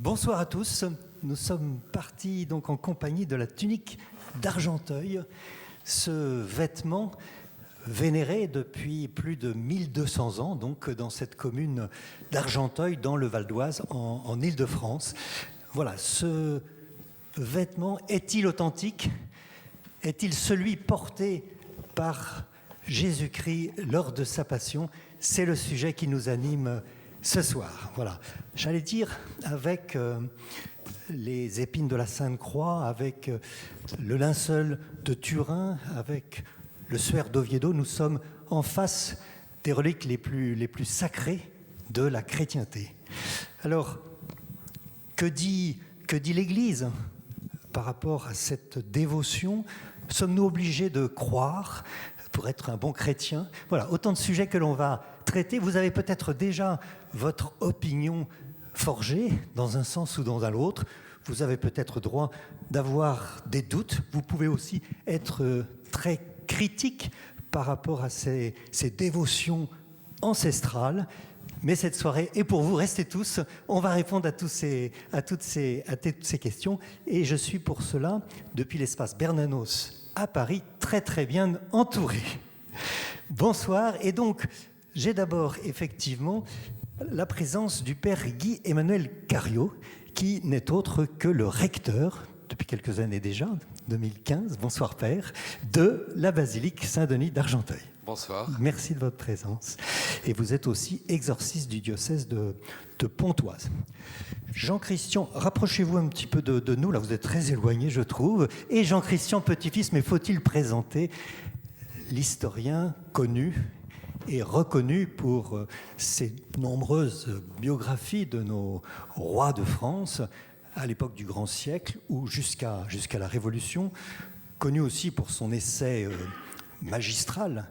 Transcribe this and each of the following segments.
Bonsoir à tous. Nous sommes partis donc en compagnie de la tunique d'Argenteuil, ce vêtement vénéré depuis plus de 1200 ans, donc dans cette commune d'Argenteuil, dans le Val d'Oise, en Île-de-France. Voilà, ce vêtement est-il authentique? Est-il celui porté par Jésus-Christ lors de sa passion? C'est le sujet qui nous anime ce soir. Voilà. J'allais dire avec les épines de la Sainte-Croix, avec le linceul de Turin, avec le suaire d'Oviedo, nous sommes en face des reliques les plus sacrées de la chrétienté. Alors, que dit l'Église par rapport à cette dévotion? Sommes-nous obligés de croire pour être un bon chrétien? Voilà, autant de sujets que l'on va traiter. Vous avez peut-être déjà votre opinion forgée dans un sens ou dans un autre. Vous avez peut-être droit d'avoir des doutes. Vous pouvez aussi être très critique par rapport à ces dévotions ancestrales. Mais cette soirée est pour vous, restez tous. On va répondre à toutes ces questions. Et je suis pour cela, depuis l'espace Bernanos à Paris, très très bien entouré. Bonsoir. Et donc, j'ai d'abord effectivement la présence du père Guy-Emmanuel Cariot, qui n'est autre que le recteur, depuis quelques années déjà, 2015, bonsoir père, de la basilique Saint-Denis d'Argenteuil. Bonsoir. Merci de votre présence. Et vous êtes aussi exorciste du diocèse de Pontoise. Jean-Christian, rapprochez-vous un petit peu de nous, là vous êtes très éloigné je trouve. Et Jean-Christian, petit-fils, mais faut-il présenter l'historien connu et reconnu pour ses nombreuses biographies de nos rois de France à l'époque du Grand Siècle ou jusqu'à la Révolution, connu aussi pour son essai magistral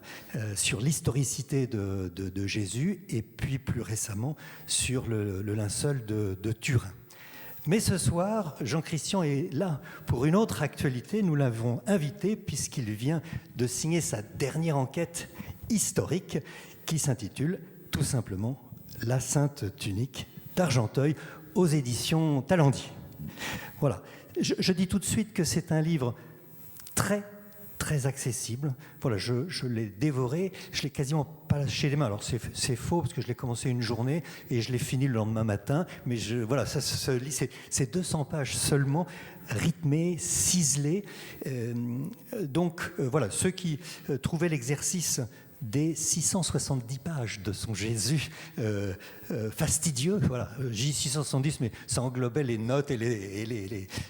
sur l'historicité de Jésus et puis plus récemment sur le linceul de Turin. Mais ce soir, Jean-Christian est là pour une autre actualité. Nous l'avons invité puisqu'il vient de signer sa dernière enquête historique qui s'intitule tout simplement « La Sainte Tunique d'Argenteuil » aux éditions Talendier. Voilà. Je dis tout de suite que c'est un livre très accessible. Voilà, je l'ai dévoré, je l'ai quasiment pas lâché les mains. Alors c'est faux parce que je l'ai commencé une journée et je l'ai fini le lendemain matin. Mais voilà, ça se lit, c'est 200 pages seulement, rythmées, ciselées. Donc voilà, ceux qui trouvaient l'exercice des 670 pages de son Jésus fastidieux, voilà, j'ai 670, mais ça englobait les notes et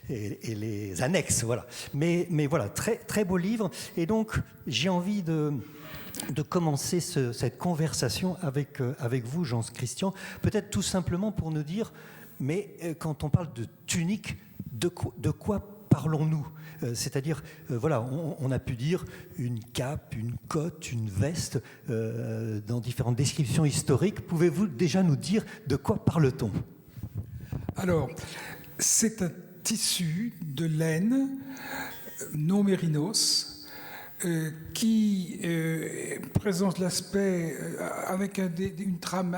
les annexes, voilà. Mais voilà, très beau livre, et donc j'ai envie de commencer cette conversation avec vous, Jean-Christian, peut-être tout simplement pour nous dire, mais quand on parle de tunique, de quoi parlons-nous? C'est-à-dire, voilà, on a pu dire une cape, une cotte, une veste, dans différentes descriptions historiques. Pouvez-vous déjà nous dire de quoi parle-t-on? Alors, c'est un tissu de laine non mérinos qui présente l'aspect avec une trame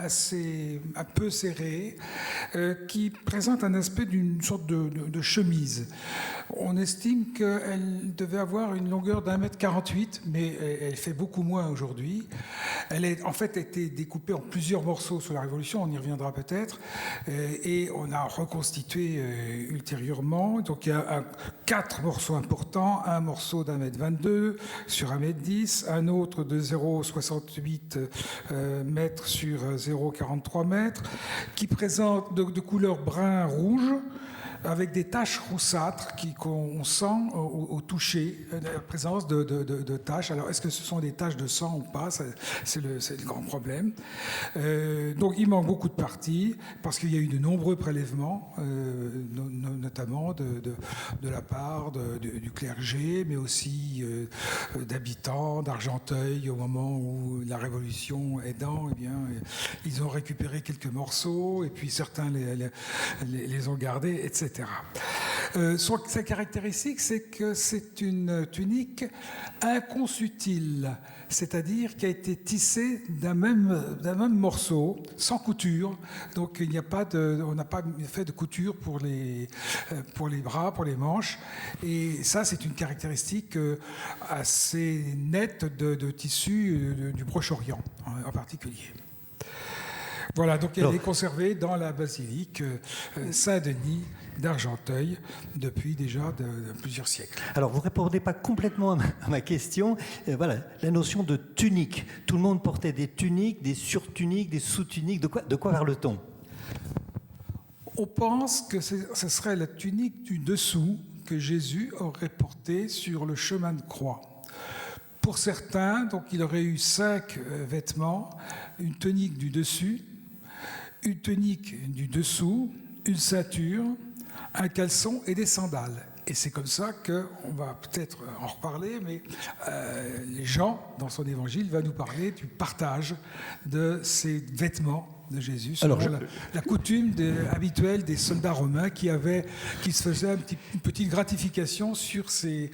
un peu serrée, qui présente un aspect d'une sorte de chemise. On estime qu'elle devait avoir une longueur d'1,48 m, mais elle fait beaucoup moins aujourd'hui. Elle a en fait été découpée en plusieurs morceaux sous la Révolution, on y reviendra peut-être, et on a reconstitué ultérieurement. Donc il y a 4 morceaux importants, un morceau d'1,22 m sur 1,10 m, un autre de 0,68 m sur 0,43 m, qui présente de couleur brun-rouge, avec des taches roussâtres qu'on sent au toucher, la présence de taches. Alors, est-ce que ce sont des taches de sang ou pas? C'est le grand problème. Donc, il manque beaucoup de parties, parce qu'il y a eu de nombreux prélèvements, notamment de la part du clergé, mais aussi d'habitants d'Argenteuil, au moment où la Révolution aidant, eh bien, ils ont récupéré quelques morceaux, et puis certains les ont gardés, etc. Sa caractéristique, c'est que c'est une tunique inconsutile, c'est-à-dire qui a été tissé d'un même morceau, sans couture. Donc on n'a pas fait de couture pour les bras, pour les manches. Et ça, c'est une caractéristique assez nette de tissu du Proche-Orient en particulier. Voilà, donc elle est conservée dans la basilique Saint-Denis d'Argenteuil depuis déjà plusieurs siècles. Alors, vous ne répondez pas complètement à ma question. Voilà, la notion de tunique. Tout le monde portait des tuniques, des surtuniques, des sous-tuniques. De quoi parle-t-on ? On pense que ce serait la tunique du dessous que Jésus aurait portée sur le chemin de croix. Pour certains, donc, il aurait eu 5 vêtements, une tunique du dessus, une tunique du dessous, une ceinture, un caleçon et des sandales. Et c'est comme ça qu'on va peut-être en reparler, mais Jean, dans son évangile, va nous parler du partage de ces vêtements de Jésus, selon la coutume habituelle des soldats romains qui se faisaient une petite gratification sur ces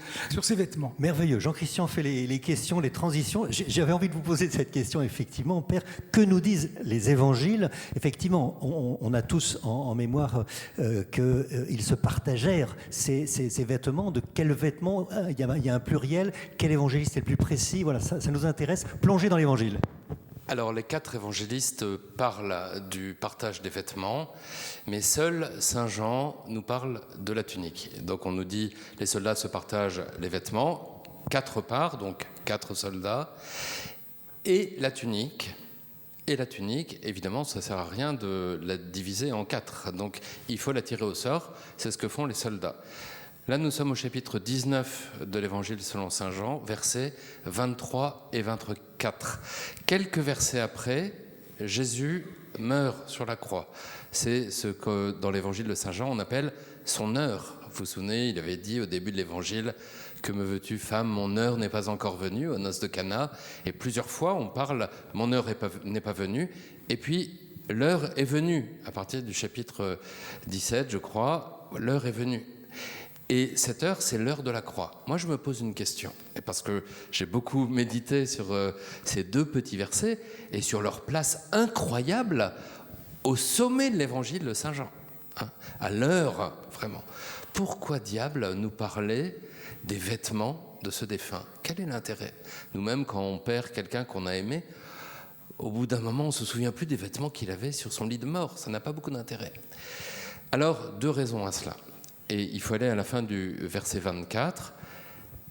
vêtements. Merveilleux. Jean-Christian fait les questions, les transitions. J'avais envie de vous poser cette question, effectivement, Père. Que nous disent les évangiles ? Effectivement, on a tous en mémoire qu'ils se partagèrent ces vêtements. De quels vêtements ? Il y a un pluriel. Quel évangéliste est le plus précis ? Voilà, ça nous intéresse. Plongez dans l'évangile. Alors, les 4 évangélistes parlent du partage des vêtements, mais seul Saint Jean nous parle de la tunique. Donc, on nous dit les soldats se partagent les vêtements, 4 parts, donc 4 soldats, et la tunique. Et la tunique, évidemment, ça ne sert à rien de la diviser en 4. Donc, il faut la tirer au sort. C'est ce que font les soldats. Là, nous sommes au chapitre 19 de l'Évangile selon saint Jean, versets 23 et 24. Quelques versets après, Jésus meurt sur la croix. C'est ce que dans l'Évangile de saint Jean, on appelle son heure. Vous vous souvenez, il avait dit au début de l'Évangile « Que me veux-tu, femme ? Mon heure n'est pas encore venue » aux noces de Cana. Et plusieurs fois, on parle « Mon heure n'est pas venue ». Et puis, l'heure est venue. À partir du chapitre 17, je crois, l'heure est venue. Et cette heure, c'est l'heure de la croix. Moi, je me pose une question, et parce que j'ai beaucoup médité sur ces 2 petits versets et sur leur place incroyable au sommet de l'évangile de Saint Jean, à l'heure, vraiment. Pourquoi diable nous parler des vêtements de ce défunt ? Quel est l'intérêt ? Nous-mêmes, quand on perd quelqu'un qu'on a aimé, au bout d'un moment, on ne se souvient plus des vêtements qu'il avait sur son lit de mort. Ça n'a pas beaucoup d'intérêt. Alors, 2 raisons à cela. Et il faut aller à la fin du verset 24.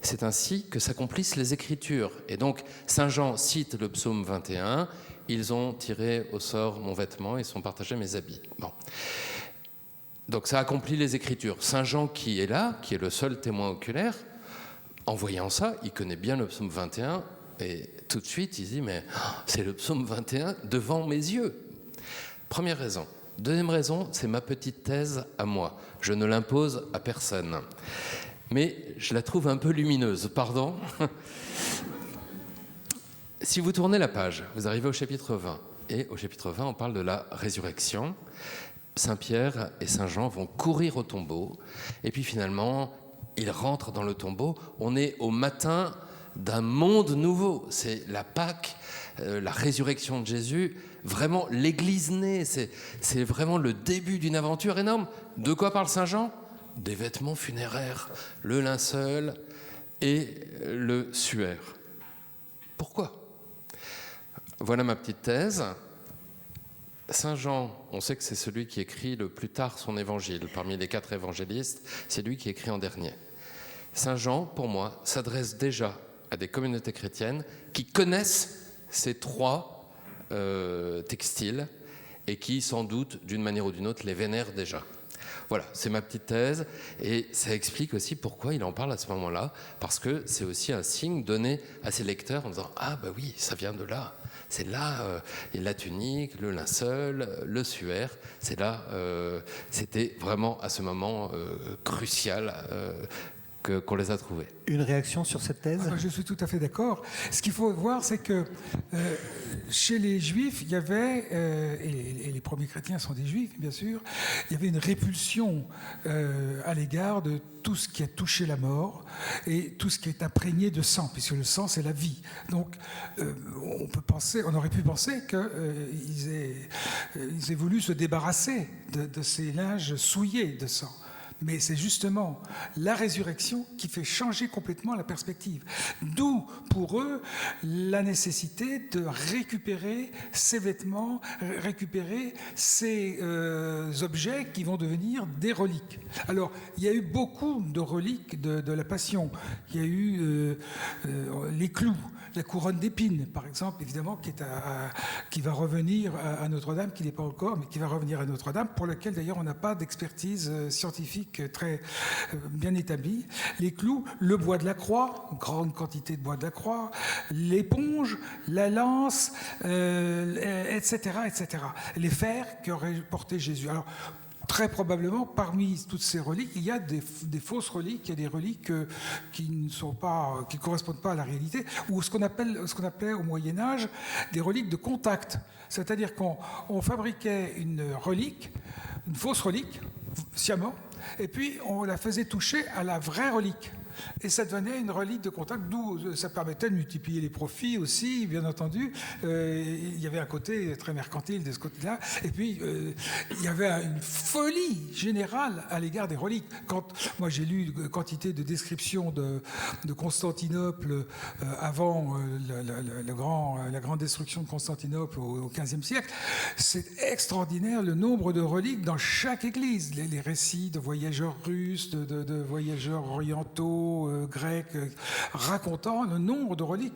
C'est ainsi que s'accomplissent les Écritures. Et donc, saint Jean cite le psaume 21. Ils ont tiré au sort mon vêtement et sont partagés mes habits. Bon. Donc, ça accomplit les Écritures. Saint Jean, qui est là, qui est le seul témoin oculaire, en voyant ça, il connaît bien le psaume 21. Et tout de suite, il dit, mais c'est le psaume 21 devant mes yeux. Première raison. Deuxième raison, c'est ma petite thèse à moi. Je ne l'impose à personne. Mais je la trouve un peu lumineuse, pardon. Si vous tournez la page, vous arrivez au chapitre 20. Et au chapitre 20, on parle de la résurrection. Saint Pierre et Saint Jean vont courir au tombeau. Et puis finalement, ils rentrent dans le tombeau. On est au matin d'un monde nouveau. C'est la Pâque, la résurrection de Jésus. Vraiment, l'Église née, c'est vraiment le début d'une aventure énorme. De quoi parle Saint Jean ? Des vêtements funéraires, le linceul et le suaire. Pourquoi ? Voilà ma petite thèse. Saint Jean, on sait que c'est celui qui écrit le plus tard son évangile. Parmi les 4 évangélistes, c'est lui qui écrit en dernier. Saint Jean, pour moi, s'adresse déjà à des communautés chrétiennes qui connaissent ces 3 textiles et qui, sans doute, d'une manière ou d'une autre, les vénèrent déjà. Voilà, c'est ma petite thèse et ça explique aussi pourquoi il en parle à ce moment-là, parce que c'est aussi un signe donné à ses lecteurs en disant « Ah bah oui, ça vient de là, c'est là, la tunique, le linceul, le suaire, c'est là, c'était vraiment à ce moment crucial qu'on les a trouvés. Une réaction sur cette thèse? Je suis tout à fait d'accord. Ce qu'il faut voir, c'est que chez les Juifs, il y avait, et les premiers chrétiens sont des Juifs, bien sûr, il y avait une répulsion à l'égard de tout ce qui a touché la mort et tout ce qui est imprégné de sang, puisque le sang, c'est la vie. Donc, on aurait pu penser qu'ils aient voulu se débarrasser de ces linges souillés de sang. Mais c'est justement la résurrection qui fait changer complètement la perspective. D'où, pour eux, la nécessité de récupérer ces vêtements, récupérer ces objets qui vont devenir des reliques. Alors, il y a eu beaucoup de reliques de la Passion. Il y a eu les clous, la couronne d'épines, par exemple, évidemment, qui va revenir à Notre-Dame, qui n'est pas encore, mais qui va revenir à Notre-Dame, pour laquelle, d'ailleurs, on n'a pas d'expertise scientifique très bien établi. Les clous, le bois de la croix, une grande quantité de bois de la croix, l'éponge, la lance, etc., etc. Les fers qu'aurait porté Jésus. Alors, très probablement, parmi toutes ces reliques, il y a des fausses reliques, il y a des reliques qui ne correspondent pas à la réalité, ou ce qu'on appelait au Moyen-Âge des reliques de contact. C'est-à-dire qu'on fabriquait une relique, une fausse relique, sciemment, et puis on la faisait toucher à la vraie relique. Et ça devenait une relique de contact, d'où ça permettait de multiplier les profits aussi, bien entendu. Il y avait un côté très mercantile de ce côté-là. Et puis, il y avait une folie générale à l'égard des reliques. Quand moi, j'ai lu une quantité de descriptions de Constantinople avant la grande destruction de Constantinople au XVe siècle, c'est extraordinaire le nombre de reliques dans chaque église. Les récits de voyageurs russes, de voyageurs orientaux, grecs, racontant le nombre de reliques.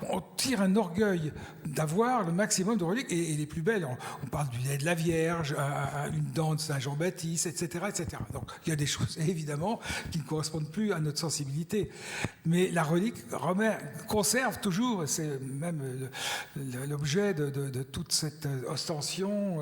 On tire un orgueil d'avoir le maximum de reliques, et les plus belles, on parle du lait de la Vierge, une dent de Saint Jean-Baptiste, etc., etc. Donc il y a des choses, évidemment, qui ne correspondent plus à notre sensibilité. Mais la relique conserve toujours, c'est même l'objet de toute cette ostension,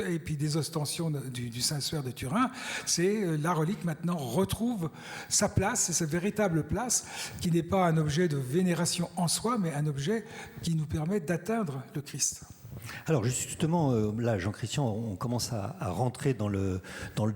et puis des ostensions du Saint-Suaire de Turin, c'est la relique maintenant retrouve sa place, c'est cette véritable place qui n'est pas un objet de vénération en soi, mais un objet qui nous permet d'atteindre le Christ. Alors justement, là, Jean-Christian, on commence à rentrer dans le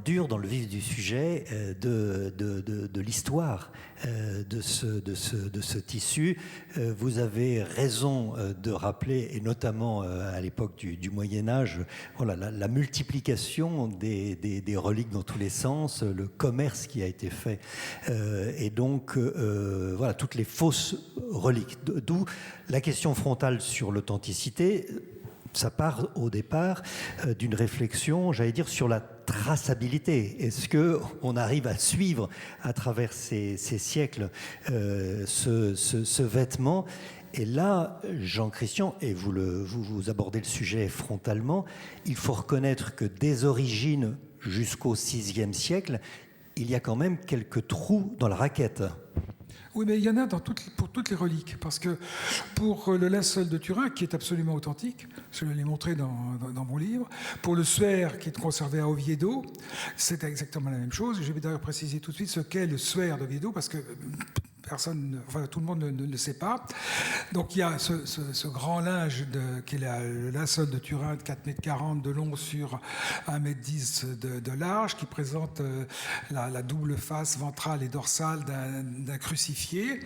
dur, dans le vif du sujet de l'histoire de ce tissu. Vous avez raison de rappeler, et notamment à l'époque du Moyen-Âge, voilà, la multiplication des reliques dans tous les sens, le commerce qui a été fait, et donc voilà, toutes les fausses reliques. D'où la question frontale sur l'authenticité. Ça part au départ d'une réflexion, j'allais dire, sur la traçabilité. Est-ce qu'on arrive à suivre à travers ces siècles ce vêtement? Et là, Jean-Christian, et vous abordez le sujet frontalement, il faut reconnaître que des origines jusqu'au VIe siècle, il y a quand même quelques trous dans la raquette. Oui, mais il y en a pour toutes les reliques, parce que pour le linceul de Turin, qui est absolument authentique, je l'ai montré dans mon livre, pour le suaire qui est conservé à Oviedo, c'est exactement la même chose. Je vais d'ailleurs préciser tout de suite ce qu'est le suaire d'Oviedo, parce que tout le monde ne le sait pas. Donc il y a ce grand linge qui est le linceul de Turin de 4,40 m de long sur 1,10 m de large, qui présente la double face ventrale et dorsale d'un crucifié,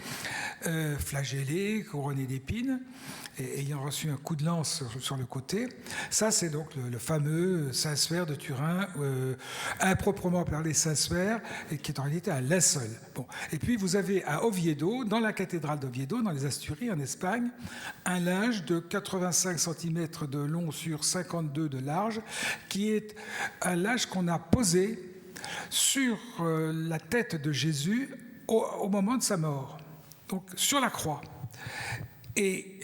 flagellé, couronné d'épines, et ayant reçu un coup de lance sur le côté. Ça, c'est donc le fameux Saint-Suaire de Turin, improprement appelé Saint-Suaire, et qui est en réalité un linceul. Bon. Et puis vous avez à Oviedo, dans la cathédrale d'Oviedo, dans les Asturies, en Espagne, un linge de 85 cm de long sur 52 de large, qui est un linge qu'on a posé sur la tête de Jésus au moment de sa mort, donc sur la croix. Et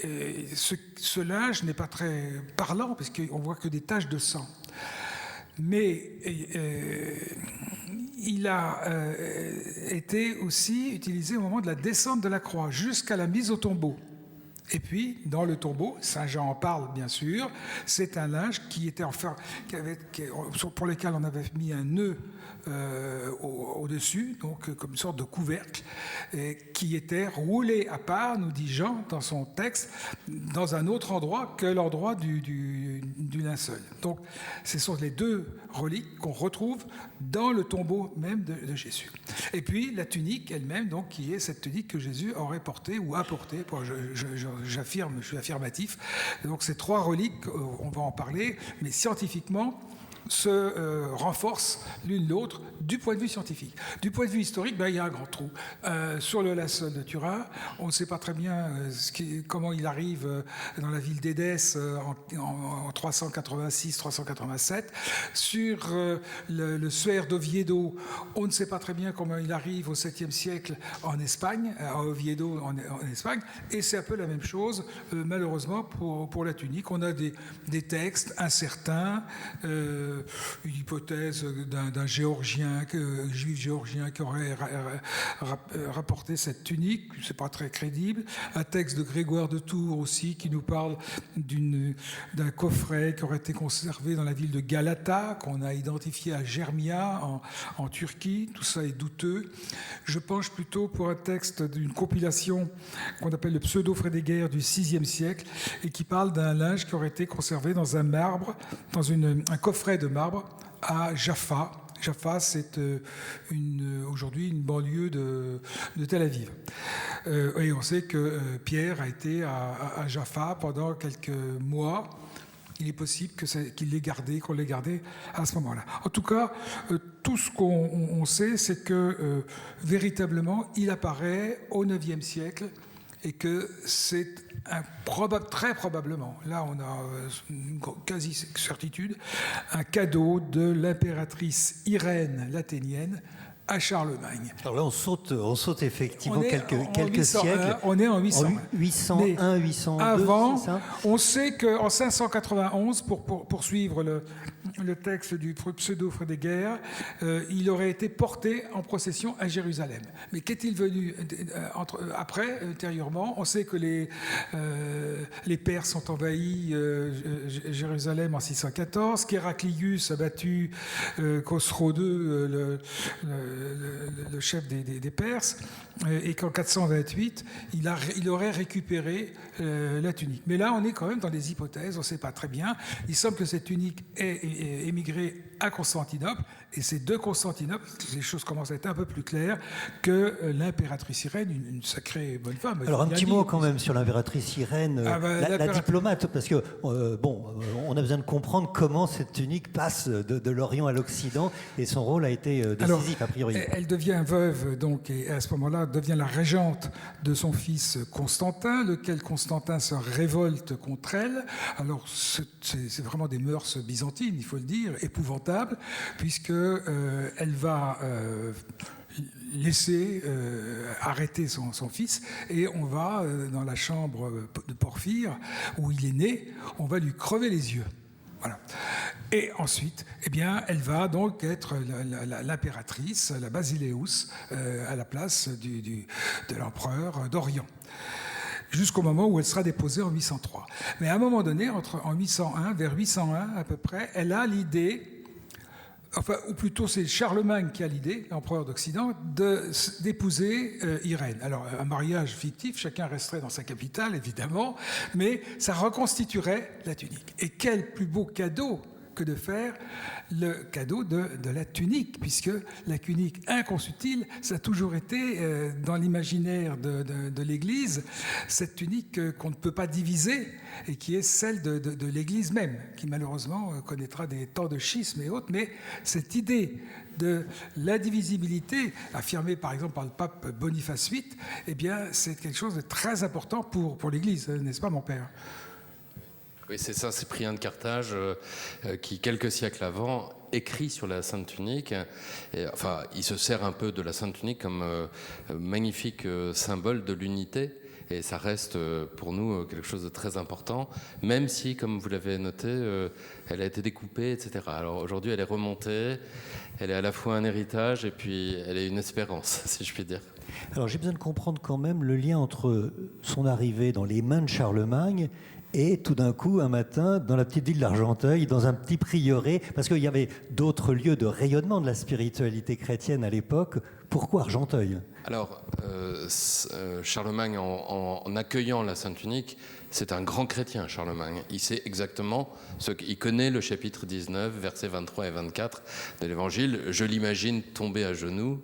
ce linge n'est pas très parlant, parce qu'on voit que des taches de sang. Mais il a été aussi utilisé au moment de la descente de la croix, jusqu'à la mise au tombeau. Et puis, dans le tombeau, Saint Jean en parle bien sûr, c'est un linge qui était pour lequel on avait mis un nœud au-dessus, donc comme une sorte de couvercle, qui était roulé à part, nous dit Jean dans son texte, dans un autre endroit que l'endroit du linceul. Donc, ce sont les deux reliques qu'on retrouve dans le tombeau même de Jésus. Et puis, la tunique elle-même, donc, qui est cette tunique que Jésus aurait portée ou a portée. J'affirme, je suis affirmatif. Donc, ces trois reliques, on va en parler, mais scientifiquement, se renforcent l'une l'autre du point de vue scientifique. Du point de vue historique, il y a un grand trou. Sur le linceul de Turin, on ne sait pas très bien comment il arrive dans la ville d'Édesse en 386-387. Sur le suaire d'Oviedo, on ne sait pas très bien comment il arrive au 7e siècle en Espagne, à Oviedo en Espagne. Et c'est un peu la même chose, malheureusement, pour la tunique. On a des textes incertains, une hypothèse d'un géorgien, juif géorgien qui aurait rapporté cette tunique, c'est pas très crédible. Un texte de Grégoire de Tours aussi qui nous parle d'un coffret qui aurait été conservé dans la ville de Galata, qu'on a identifié à Germia en Turquie. Tout ça est douteux. Je penche plutôt pour un texte d'une compilation qu'on appelle le pseudo-Frédéguerre du VIe siècle et qui parle d'un linge qui aurait été conservé dans un marbre, dans un coffret de marbre à Jaffa. Jaffa, c'est aujourd'hui une banlieue de Tel Aviv. Et on sait que Pierre a été à Jaffa pendant quelques mois. Il est possible qu'on l'ait gardé à ce moment-là. En tout cas, tout ce qu'on sait, c'est que véritablement, il apparaît au IXe siècle et que c'est très probablement, là on a une quasi-certitude, un cadeau de l'impératrice Irène l'Athénienne à Charlemagne. Alors là, on saute effectivement quelques 801, siècles. On est en 801. 801, 802, avant, c'est ça ? On sait qu'en 591, pour poursuivre le texte du pseudo-Frédéguerre, il aurait été porté en procession à Jérusalem. Mais qu'est-il venu après, ultérieurement ? On sait que les Perses ont envahi Jérusalem en 614, qu'Héraclius a battu Khosrow II, le chef des Perses, et qu'en 428, il aurait récupéré la tunique. Mais là, on est quand même dans des hypothèses, on ne sait pas très bien. Il semble que cette tunique ait émigré à Constantinople, et c'est de Constantinople, les choses commencent à être un peu plus claires, que l'impératrice Irène, une sacrée bonne femme. Alors un petit mot quand même sur l'impératrice Irène, la diplomate, parce que on a besoin de comprendre comment cette tunique passe de l'Orient à l'Occident, et son rôle a été décisif a priori. Elle devient veuve, donc, et à ce moment-là devient la régente de son fils Constantin, lequel Constantin se révolte contre elle. Alors c'est vraiment des mœurs byzantines, il faut le dire, épouvantables, puisque elle va laisser arrêter son fils, et on va dans la chambre de Porphyre où il est né, on va lui crever les yeux. Voilà. Et ensuite, elle va donc être l'impératrice, la Basileus, à la place de l'empereur d'Orient, jusqu'au moment où elle sera déposée en 803. Mais à un moment donné, en 801, vers 801 à peu près, elle a l'idée, ou plutôt c'est Charlemagne qui a l'idée, l'empereur d'Occident, d'épouser Irène. Alors un mariage fictif, chacun resterait dans sa capitale évidemment, mais ça reconstituerait la tunique. Et quel plus beau cadeau que de faire le cadeau de la tunique, puisque la tunique inconsutile, ça a toujours été dans l'imaginaire de l'Église, cette tunique qu'on ne peut pas diviser et qui est celle de l'Église même, qui malheureusement connaîtra des temps de schisme et autres, mais cette idée de l'indivisibilité, affirmée par exemple par le pape Boniface VIII, c'est quelque chose de très important pour l'Église, n'est-ce pas mon père ? Oui, c'est Saint Cyprien de Carthage qui, quelques siècles avant, écrit sur la Sainte Tunique. Il se sert un peu de la Sainte Tunique comme magnifique symbole de l'unité et ça reste pour nous quelque chose de très important, même si, comme vous l'avez noté, elle a été découpée, etc. Alors aujourd'hui, elle est remontée, elle est à la fois un héritage et puis elle est une espérance, si je puis dire. Alors j'ai besoin de comprendre quand même le lien entre son arrivée dans les mains de Charlemagne et tout d'un coup, un matin, dans la petite ville d'Argenteuil, dans un petit prieuré, parce qu'il y avait d'autres lieux de rayonnement de la spiritualité chrétienne à l'époque. Pourquoi Argenteuil ? Alors, Charlemagne, en accueillant la Sainte Unique, c'est un grand chrétien, Charlemagne. Il sait exactement il connaît le chapitre 19, versets 23 et 24 de l'Évangile. Je l'imagine tomber à genoux.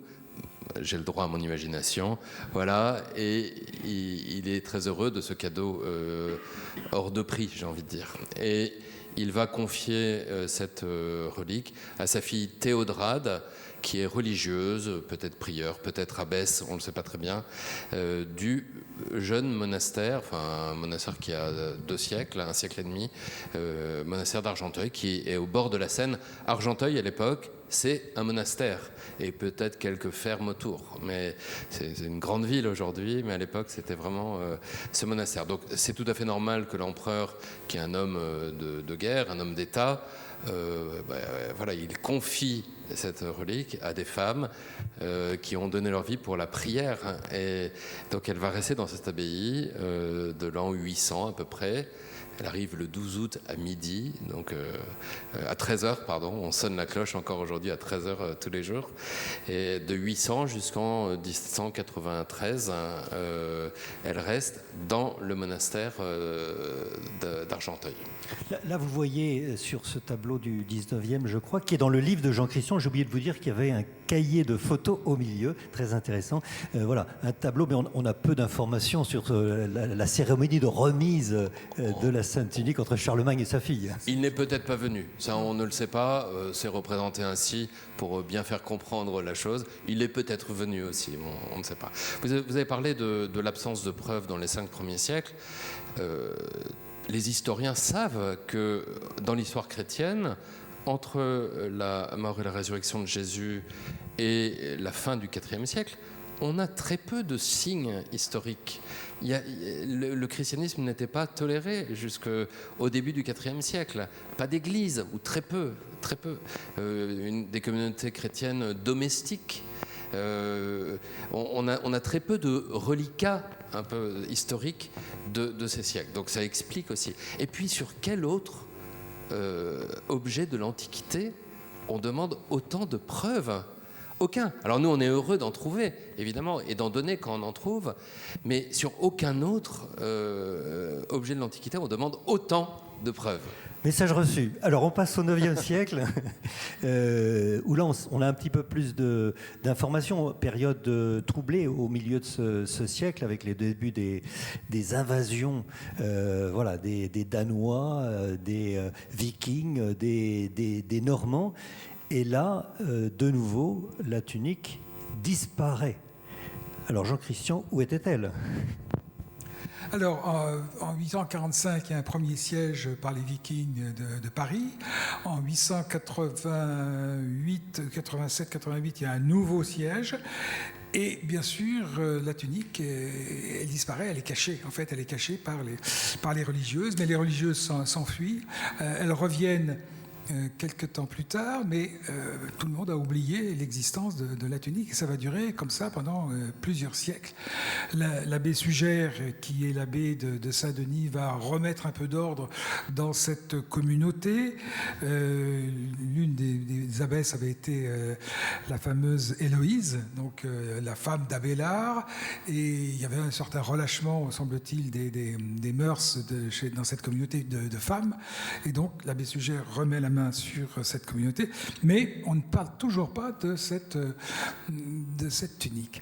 J'ai le droit à mon imagination, voilà, et il est très heureux de ce cadeau hors de prix, j'ai envie de dire. Et il va confier cette relique à sa fille Théodrade, qui est religieuse, peut-être prieure, peut-être abbesse, on ne le sait pas très bien, du jeune monastère, enfin un monastère qui a 2 siècles, 1 siècle et demi, monastère d'Argenteuil, qui est au bord de la Seine. Argenteuil, à l'époque, c'est un monastère et peut-être quelques fermes autour. Mais c'est une grande ville aujourd'hui, mais à l'époque, c'était vraiment ce monastère. Donc c'est tout à fait normal que l'empereur, qui est un homme de guerre, un homme d'État, voilà, il confie cette relique à des femmes qui ont donné leur vie pour la prière. Et donc elle va rester dans cette abbaye de l'an 800 à peu près. Elle arrive le 12 août à midi, donc à 13h, pardon. On sonne la cloche encore aujourd'hui à 13h tous les jours. Et de 800 jusqu'en 1793, elle reste dans le monastère d'Argenteuil. Là, vous voyez sur ce tableau du 19e, je crois, qui est dans le livre de Jean Christian, j'ai oublié de vous dire qu'il y avait un cahier de photos au milieu, très intéressant. Voilà, un tableau, mais on a peu d'informations sur la cérémonie de remise de la Sainte Unique entre Charlemagne et sa fille. Il n'est peut-être pas venu, ça on ne le sait pas, c'est représenté ainsi pour bien faire comprendre la chose. Il est peut-être venu aussi, on ne sait pas. Vous avez parlé de l'absence de preuves dans les 5 premiers siècles. Les historiens savent que dans l'histoire chrétienne, entre la mort et la résurrection de Jésus et la fin du IVe siècle, on a très peu de signes historiques. Le christianisme n'était pas toléré jusqu'au début du IVe siècle. Pas d'église, ou très peu. Des communautés chrétiennes domestiques. On a très peu de reliquats un peu historiques de ces siècles. Donc ça explique aussi. Et puis sur quel autre objet de l'Antiquité on demande autant de preuves ? Aucun. Alors nous, on est heureux d'en trouver, évidemment, et d'en donner quand on en trouve, mais sur aucun autre objet de l'Antiquité, on demande autant de preuves. Message reçu. Alors on passe au 9e siècle, où là on a un petit peu plus d'informations, période troublée au milieu de ce siècle, avec les débuts des invasions voilà, des Danois, des Vikings, des Normands. Et là, de nouveau, la tunique disparaît. Alors Jean Christian, où était-elle ? Alors, en 845, il y a un premier siège par les Vikings de Paris. En 888, 87, 88, il y a un nouveau siège. Et bien sûr, la tunique, elle disparaît, elle est cachée. En fait, elle est cachée par les religieuses. Mais les religieuses s'enfuient. Elles reviennent quelques temps plus tard, mais tout le monde a oublié l'existence de la tunique, et ça va durer comme ça pendant plusieurs siècles. L'abbé Sugère, qui est l'abbé de Saint-Denis, va remettre un peu d'ordre dans cette communauté. L'une des abbesses avait été la fameuse Héloïse, donc la femme d'Abélard, et il y avait un certain relâchement, semble-t-il, des mœurs dans cette communauté de femmes, et donc l'abbé Sugère remet la main sur cette communauté, mais on ne parle toujours pas de cette tunique.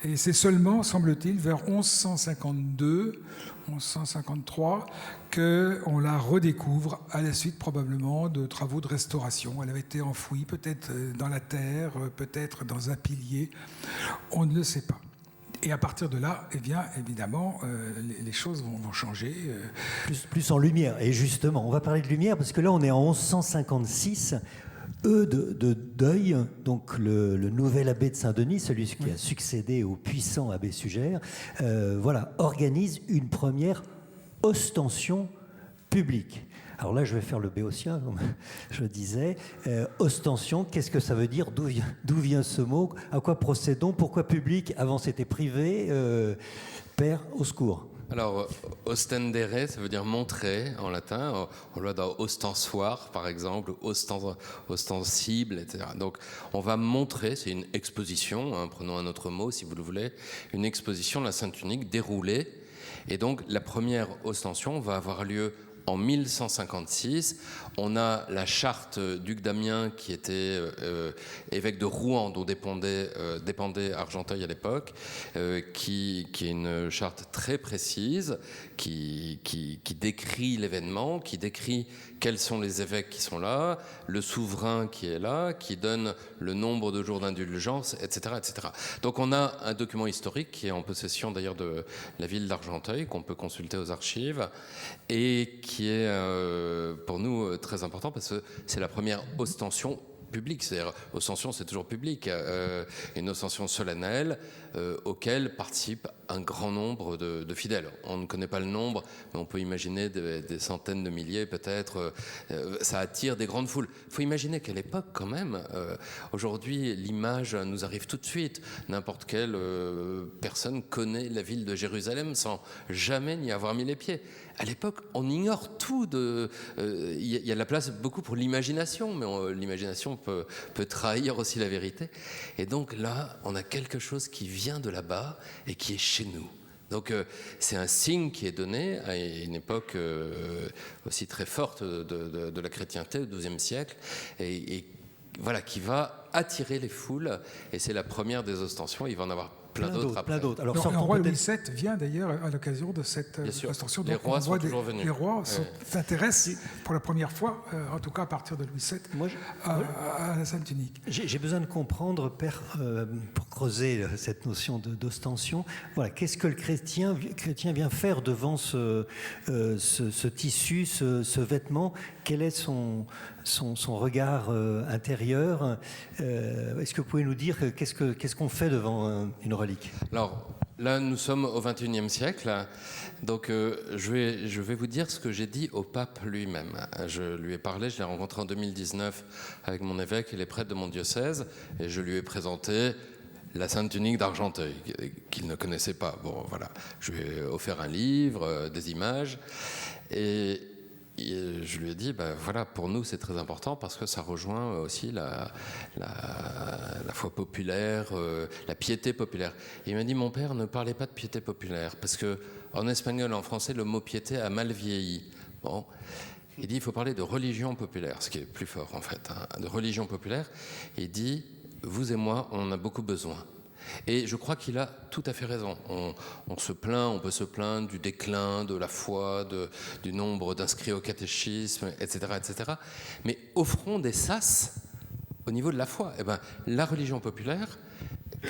Et c'est seulement, semble-t-il, vers 1152, 1153, qu'on la redécouvre à la suite probablement de travaux de restauration. Elle avait été enfouie, peut-être dans la terre, peut-être dans un pilier, on ne le sait pas. Et à partir de là, eh bien, évidemment, les choses vont changer. Plus en lumière. Et justement, on va parler de lumière, parce que là, on est en 1156. de Deuil, donc le nouvel abbé de Saint-Denis, celui qui a succédé au puissant abbé Sugère, organise une première ostension publique. Alors là, je vais faire le béotien, comme je disais. Ostension, qu'est-ce que ça veut dire? D'où vient ce mot? À quoi procédons? Pourquoi public? Avant, c'était privé. Père, au secours. Alors, ostendere, ça veut dire montrer en latin. On l'a dans ostensoir, par exemple, ostensible, etc. Donc, on va montrer, c'est une exposition, hein, prenons un autre mot si vous le voulez, une exposition de la Sainte Tunique déroulée. Et donc, la première ostension va avoir lieu en 1156. On a la charte d'Hugues d'Amiens qui était évêque de Rouen, dont dépendait Argenteuil à l'époque, qui est une charte très précise, qui décrit l'événement, qui décrit quels sont les évêques qui sont là, le souverain qui est là, qui donne le nombre de jours d'indulgence, etc., etc. Donc on a un document historique qui est en possession d'ailleurs de la ville d'Argenteuil, qu'on peut consulter aux archives, et qui est pour nous très important parce que c'est la première ostension publique, c'est-à-dire ostension c'est toujours public, une ostension solennelle auquel participe un grand nombre de fidèles. On ne connaît pas le nombre, mais on peut imaginer des centaines de milliers peut-être. Ça attire des grandes foules. Il faut imaginer qu'à l'époque quand même, aujourd'hui l'image nous arrive tout de suite. N'importe quelle personne connaît la ville de Jérusalem sans jamais n'y avoir mis les pieds. À l'époque, on ignore tout. Il y a de la place beaucoup pour l'imagination, mais l'imagination peut trahir aussi la vérité. Et donc là, on a quelque chose qui vient de là-bas et qui est chez nous. Donc c'est un signe qui est donné à une époque aussi très forte de la chrétienté au XIIe siècle et voilà, qui va attirer les foules. Et c'est la première des ostensions. Il va en avoir plein d'autres après. Alors, le roi Louis VII vient d'ailleurs à l'occasion de cette ostension. Les rois sont toujours venus. Les rois s'intéressent pour la première fois, en tout cas à partir de Louis VII, à la Sainte Tunique. J'ai besoin de comprendre, Père, pour creuser cette notion d'ostension. Voilà, qu'est-ce que le chrétien vient faire devant ce tissu, ce vêtement? Quel est son regard intérieur? Est-ce que vous pouvez nous dire qu'est-ce qu'on fait devant une relique? Alors là, nous sommes au XXIe siècle, donc je vais vous dire ce que j'ai dit au pape lui-même. Je lui ai parlé, je l'ai rencontré en 2019 avec mon évêque et les prêtres de mon diocèse, et je lui ai présenté la Sainte Tunique d'Argenteuil, qu'il ne connaissait pas. Bon, voilà, je lui ai offert un livre, des images, et je lui ai dit, voilà, pour nous c'est très important parce que ça rejoint aussi la foi populaire, la piété populaire. Et il m'a dit, mon père, ne parlez pas de piété populaire parce que en espagnol et en français, le mot piété a mal vieilli. Bon, il dit, il faut parler de religion populaire, ce qui est plus fort en fait, hein, de religion populaire. Il dit, vous et moi, on en a beaucoup besoin. Et je crois qu'il a tout à fait raison. On peut se plaindre du déclin de la foi, du nombre d'inscrits au catéchisme, etc., etc. Mais offrons des sas au niveau de la foi. La religion populaire,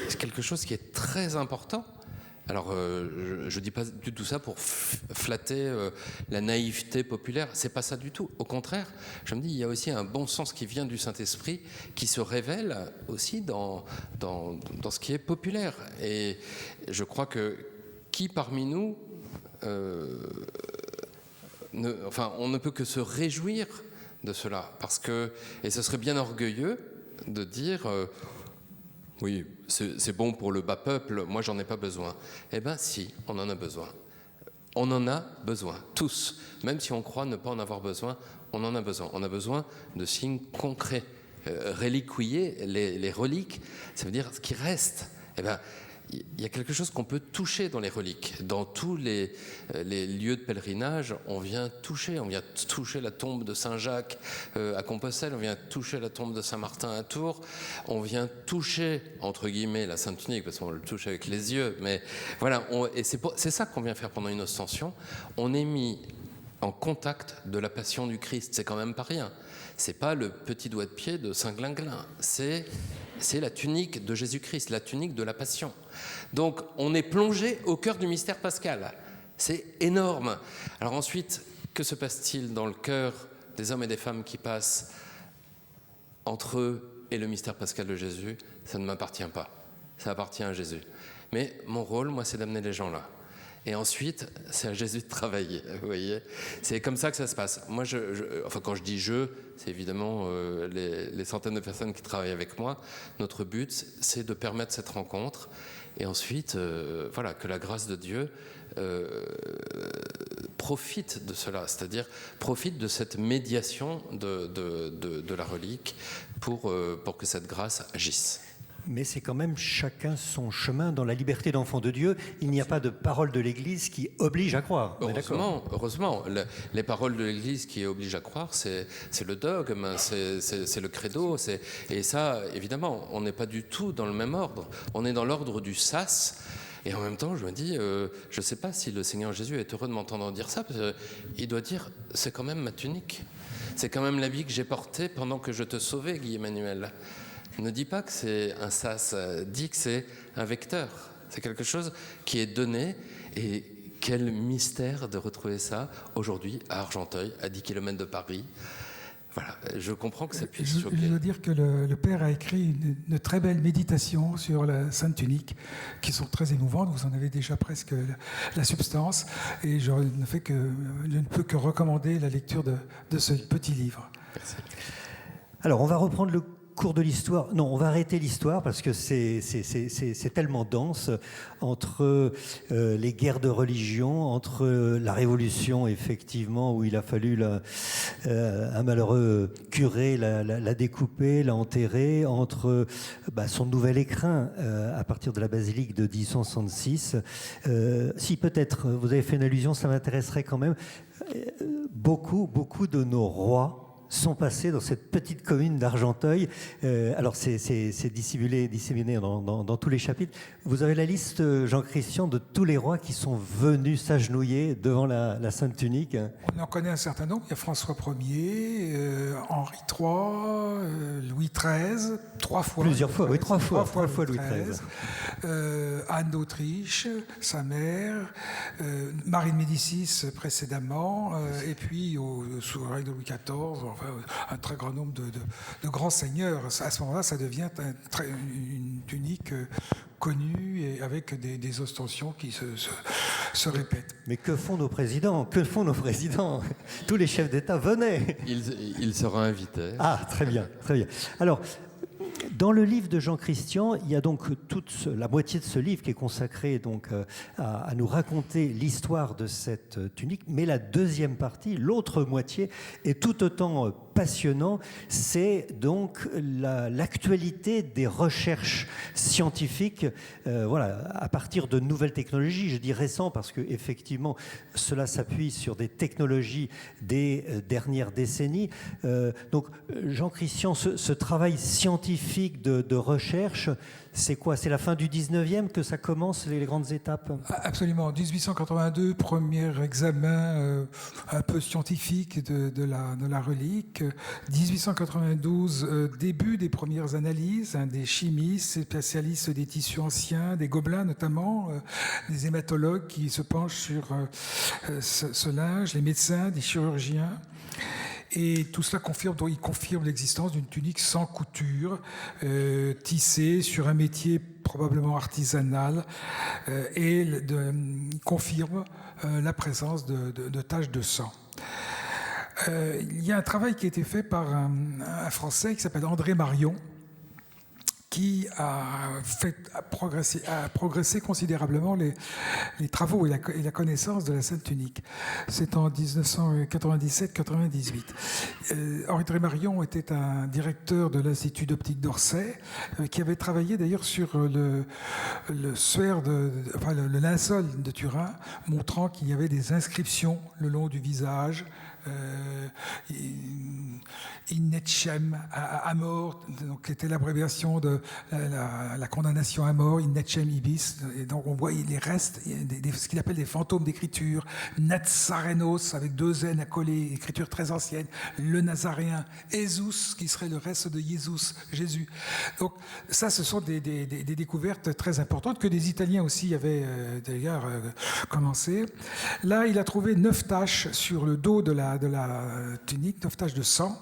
c'est quelque chose qui est très important. Alors, je ne dis pas du tout ça pour flatter la naïveté populaire, c'est pas ça du tout. Au contraire, je me dis, il y a aussi un bon sens qui vient du Saint-Esprit, qui se révèle aussi dans ce qui est populaire. Et je crois que qui parmi nous, on ne peut que se réjouir de cela, parce que, et ce serait bien orgueilleux de dire... oui, c'est bon pour le bas peuple, moi j'en ai pas besoin. Eh bien si, on en a besoin. On en a besoin, tous. Même si on croit ne pas en avoir besoin, on en a besoin. On a besoin de signes concrets. Reliquier, les reliques, ça veut dire ce qui reste. Eh bien, il y a quelque chose qu'on peut toucher dans les reliques. Dans tous les lieux de pèlerinage, on vient toucher la tombe de Saint-Jacques à Compostelle, on vient toucher la tombe de Saint-Martin à Tours, on vient toucher, entre guillemets, la Sainte Tunique, parce qu'on le touche avec les yeux, mais voilà, et c'est ça qu'on vient faire pendant une ostension. On est mis en contact de la passion du Christ, c'est quand même pas rien. C'est pas le petit doigt de pied de Saint-Glinglin, c'est la tunique de Jésus-Christ, la tunique de la Passion. Donc, on est plongé au cœur du mystère pascal. C'est énorme. Alors ensuite, que se passe-t-il dans le cœur des hommes et des femmes qui passent entre eux et le mystère pascal de Jésus, ça ne m'appartient pas. Ça appartient à Jésus. Mais mon rôle, moi, c'est d'amener les gens là. Et ensuite, c'est à Jésus de travailler, vous voyez. C'est comme ça que ça se passe. Moi, enfin, quand je dis « je », c'est évidemment les centaines de personnes qui travaillent avec moi. Notre but, c'est de permettre cette rencontre. Et ensuite, voilà, que la grâce de Dieu profite de cela, c'est-à-dire profite de cette médiation de la relique pour que cette grâce agisse. Mais c'est quand même chacun son chemin dans la liberté d'enfant de Dieu. Il n'y a pas de parole de l'Église qui oblige à croire. Heureusement. Les paroles de l'Église qui obligent à croire, c'est le dogme, c'est le credo. Et ça, évidemment, on n'est pas du tout dans le même ordre. On est dans l'ordre du sas. Et en même temps, je me dis, je ne sais pas si le Seigneur Jésus est heureux de m'entendre dire ça, parce qu'il doit dire, c'est quand même ma tunique. C'est quand même l'habit que j'ai porté pendant que je te sauvais, Guy Emmanuel. Ne dis pas que c'est un sas, dis que c'est un vecteur. C'est quelque chose qui est donné. Et quel mystère de retrouver ça aujourd'hui à Argenteuil, à 10 km de Paris. Voilà, je comprends que ça puisse choquer. Je veux dire que le Père a écrit une très belle méditation sur la Sainte Tunique, qui sont très émouvantes. Vous en avez déjà presque la substance. Et je ne peux que recommander la lecture de ce petit livre. Merci. Alors, on va reprendre le cours de l'histoire. Non, on va arrêter l'histoire parce que c'est tellement dense entre les guerres de religion, entre la Révolution, effectivement, où il a fallu un malheureux curé la découper, la enterrer, entre son nouvel écrin à partir de la basilique de 1866. Si peut-être vous avez fait une allusion, ça m'intéresserait quand même. Beaucoup de nos rois sont passés dans cette petite commune d'Argenteuil. Alors, c'est disséminé dans tous les chapitres. Vous avez la liste, Jean-Christian, de tous les rois qui sont venus s'agenouiller devant la Sainte Tunique. On en connaît un certain nombre. Il y a François Ier, Henri III, Louis XIII, trois fois Louis XIII. Anne d'Autriche, sa mère, Marie de Médicis précédemment, et puis sous le règne de Louis XIV, un très grand nombre de grands seigneurs. À ce moment-là, ça devient une tunique connue et avec des ostensions qui se répètent. Mais que font nos présidents ? Tous les chefs d'État venaient. Il sera invité. Ah, très bien. Alors, dans le livre de Jean-Christian, il y a donc la moitié de ce livre qui est consacré donc à nous raconter l'histoire de cette tunique, mais la deuxième partie, l'autre moitié, est tout autant passionnant. C'est donc l'actualité des recherches scientifiques, à partir de nouvelles technologies. Je dis récent parce que effectivement, cela s'appuie sur des technologies des dernières décennies. Donc, Jean-Christian, ce travail scientifique de recherche, c'est quoi ? C'est la fin du 19e que ça commence, les grandes étapes ? Absolument. 1882, premier examen un peu scientifique de la relique. 1892, début des premières analyses, des chimistes, spécialistes des tissus anciens, des gobelins notamment, des hématologues qui se penchent sur ce linge, les médecins, des chirurgiens. Et tout cela confirme l'existence d'une tunique sans couture, tissée sur un métier probablement artisanal, et confirme la présence de taches de sang. Il y a un travail qui a été fait par un Français qui s'appelle André Marion, qui a progressé considérablement les travaux et la connaissance de la Sainte Tunique. C'est en 1997-98. André Marion était un directeur de l'Institut d'optique d'Orsay, qui avait travaillé d'ailleurs sur le linceul de Turin, montrant qu'il y avait des inscriptions le long du visage, in etcem à mort, donc qui était l'abréviation de la condamnation à mort, in etcem ibis. Et donc on voit les restes, ce qu'il appelle des fantômes d'écriture, Nazarenos avec 2 N accolés, écriture très ancienne, le Nazaréen, Jesus, qui serait le reste de Jésus. Donc ça, ce sont des découvertes très importantes que des Italiens aussi avaient d'ailleurs commencé. Là, il a trouvé 9 taches sur le dos de la tunique, 9 taches de sang.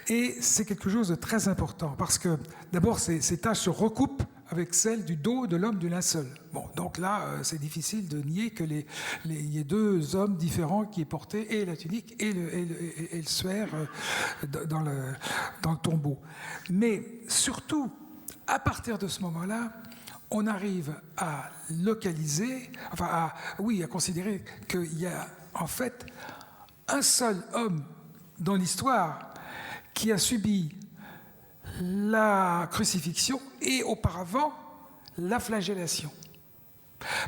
Et c'est quelque chose de très important parce que d'abord ces taches se recoupent avec celles du dos de l'homme du linceul. Bon, donc là, c'est difficile de nier qu'il y ait deux hommes différents qui aient porté et la tunique et le suaire dans le tombeau. Mais surtout, à partir de ce moment-là, on arrive à localiser, à considérer qu'il y a en fait un seul homme dans l'histoire qui a subi la crucifixion et auparavant la flagellation.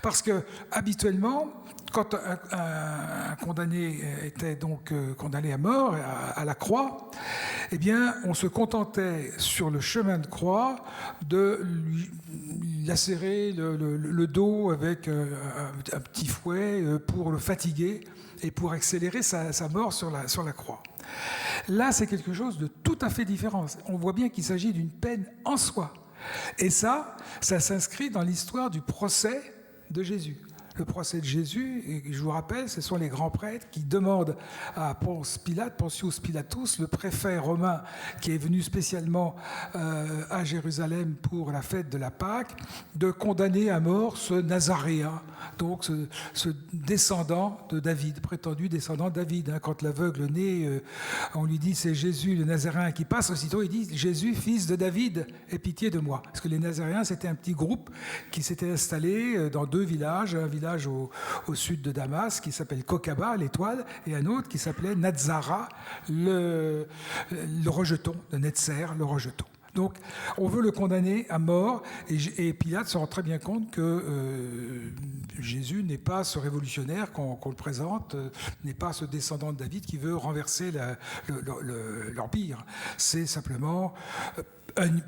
Parce que habituellement, quand un condamné était donc condamné à mort, à la croix, eh bien, on se contentait sur le chemin de croix de lui lacérer le dos avec un petit fouet pour le fatiguer et pour accélérer sa mort sur la croix. Là, c'est quelque chose de tout à fait différent. On voit bien qu'il s'agit d'une peine en soi. Et ça s'inscrit dans l'histoire du procès de Jésus. Le procès de Jésus, et je vous rappelle, ce sont les grands prêtres qui demandent à Pontius Pilatus, le préfet romain qui est venu spécialement à Jérusalem pour la fête de la Pâque, de condamner à mort ce Nazaréen, donc ce descendant de David, prétendu descendant de David. Quand l'aveugle naît, on lui dit c'est Jésus le Nazaréen qui passe, aussitôt il dit Jésus, fils de David, aie pitié de moi. Parce que les Nazaréens, c'était un petit groupe qui s'était installé dans deux villages, un village au sud de Damas qui s'appelle Kokaba, l'étoile, et un autre qui s'appelait Nazara, le rejeton, de Netzer, le rejeton. Donc, on veut le condamner à mort, et Pilate se rend très bien compte que Jésus n'est pas ce révolutionnaire qu'on le présente, n'est pas ce descendant de David qui veut renverser l'empire. C'est simplement,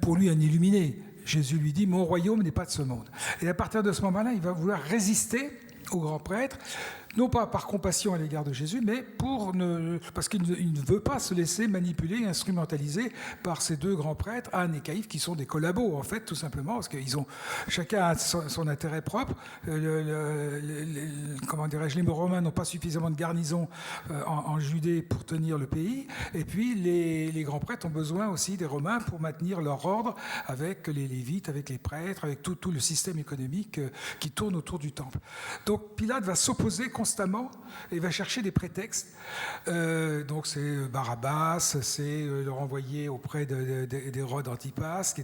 pour lui, un illuminé. Jésus lui dit « Mon royaume n'est pas de ce monde ». Et à partir de ce moment-là, il va vouloir résister au grand prêtre, non pas par compassion à l'égard de Jésus, mais parce qu'il ne veut pas se laisser manipuler, instrumentaliser par ces deux grands prêtres, Anne et Caïphe, qui sont des collabos, en fait, tout simplement, parce qu'ils ont chacun a son intérêt propre. Comment dirais-je, les Romains n'ont pas suffisamment de garnison en Judée pour tenir le pays, et puis les grands prêtres ont besoin aussi des Romains pour maintenir leur ordre avec les Lévites, avec les prêtres, avec tout le système économique qui tourne autour du temple. Donc Pilate va s'opposer constamment et va chercher des prétextes. Donc c'est Barabbas, c'est le renvoyer auprès d'Hérode Antipas